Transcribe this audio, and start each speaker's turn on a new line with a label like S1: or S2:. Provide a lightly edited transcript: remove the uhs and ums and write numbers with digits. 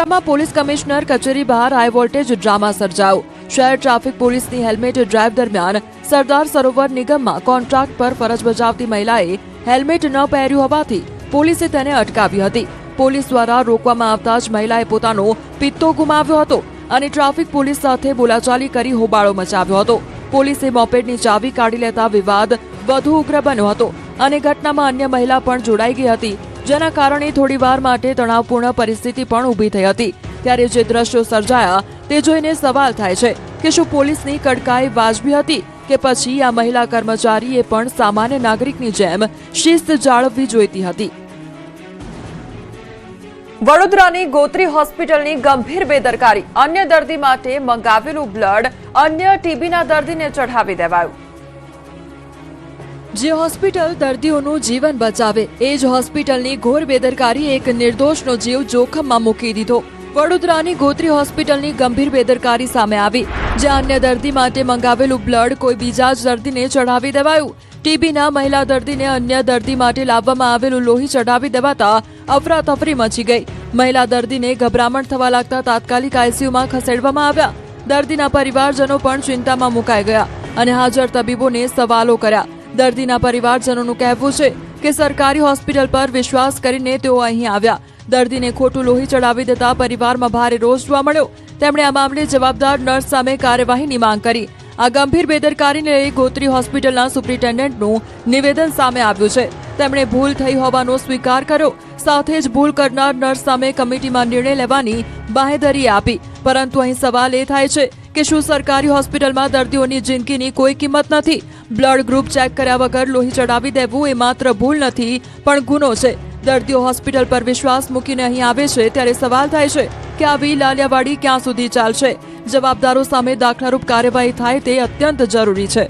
S1: વડોદરામાં police commissioner કચેરી બહાર હાઈ વોલ્ટેજ ડ્રામા સર્જાયો। શહેર ટ્રાફિક પોલીસની હેલ્મેટ ડ્રાઈવ દરમિયાન સરદાર સરોવર નિગમમાં કોન્ટ્રાક્ટ પર ફરજ બજાવતી મહિલાએ હેલ્મેટ ન પહેર્યું હોવાથી પોલીસે તેને અટકાવી હતી। પોલીસ દ્વારા રોકવામાં આવતા જ મહિલાએ પોતાનો પિત્તો ગુમાવ્યો હતો અને ટ્રાફિક પોલીસ સાથે બોલાચાલી કરી હોબાળો મચાવ્યો હતો। પોલીસે મોપેડની ચાવી કાઢી લેતા વિવાદ વધુ ઉગ્ર બન્યો હતો અને ઘટનામાં અન્ય મહિલા પણ જોડાઈ ગઈ હતી, જેના કારણે થોડીવાર માટે તણાવપૂર્ણ પરિસ્થિતિ પણ ઊભી થઈ હતી। ત્યારે જે દ્રશ્યો સર્જાયા તે જોઈને સવાલ થાય છે કે શું પોલીસની કડકાઈ વાજબી હતી કે પછી આ મહિલા કર્મચારીએ પણ સામાન્ય નાગરિકની જેમ શિસ્ત જાળવવી જોઈતી હતી। વડોદરાની ગોત્રી હોસ્પિટલની ગંભીર બેદરકારી। અન્ય દર્દી માટે મંગાવેલું બ્લડ અન્ય ટીબીના દર્દીને ચઢાવી દેવાયું। જે હોસ્પિટલ દર્દીઓનું જીવન બચાવે એ જ હોસ્પિટલની ઘોર બેદરકારી એક નિર્દોષનો જીવ જોખમમાં મૂકી દીધો। વડોદરાની ગોત્રી હોસ્પિટલની ગંભીર બેદરકારી સામે આવી, જ્યાં અન્ય દર્દી માટે મંગાવેલું બ્લડ કોઈ બીજા જ દર્દીને ચઢાવી દેવાયું। ટીબીના મહિલા દર્દીને અન્ય દર્દી માટે લાવવામાં આવેલું લોહી ચઢાવી દેવાતા અફરાતફરી મચી ગઈ। મહિલા દર્દીને ગભરામણ થવા લાગતા તાત્કાલિક આઈસીયુમાં ખસેડવામાં આવ્યા। દર્દીના પરિવારજનો પણ ચિંતામાં મુકાઈ ગયા અને હાજર તબીબોને સવાલો કર્યા। દર્દીના પરિવારજનોનું કહેવું છે કે સરકારી હોસ્પિટલ પર વિશ્વાસ કરીને તેઓ અહીં આવ્યા। દર્દીને ખોટું લોહી ચડાવી દેતા પરિવારમાં ભારે રોષ જોવા મળ્યો। તેમણે આ મામલે જવાબદાર નર્સ સામે કાર્યવાહીની માંગ કરી। આ ગંભીર બેદરકારીને લઈ ગોત્રી હોસ્પિટલના સુપ્રિન્ટેન્ડન્ટનું નિવેદન સામે આવ્યું છે। તેમણે ભૂલ થઈ હોવાનો સ્વીકાર કર્યો, સાથે જ ભૂલ કરનાર નર્સ સામે કમિટીમાં નિર્ણય લેવાની બાંહેધરી આપી। પરંતુ અહીં સવાલ એ થાય છે કે શું સરકારી હોસ્પિટલમાં દર્દીઓની જિંદગીની કોઈ કિંમત નથી? બ્લડ ગ્રુપ ચેક કર્યા વગર લોહી ચડાવી દેવું એ માત્ર ભૂલ નથી પણ ગુનો છે। દર્દીઓ હોસ્પિટલ પર વિશ્વાસ મૂકીને અહીં આવે છે ત્યારે સવાલ થાય છે કે આવી લાલિયાવાડી ક્યાં સુધી ચાલશે? જવાબદારો સામે દાખલારૂપ કાર્યવાહી થાય તે અત્યંત જરૂરી છે।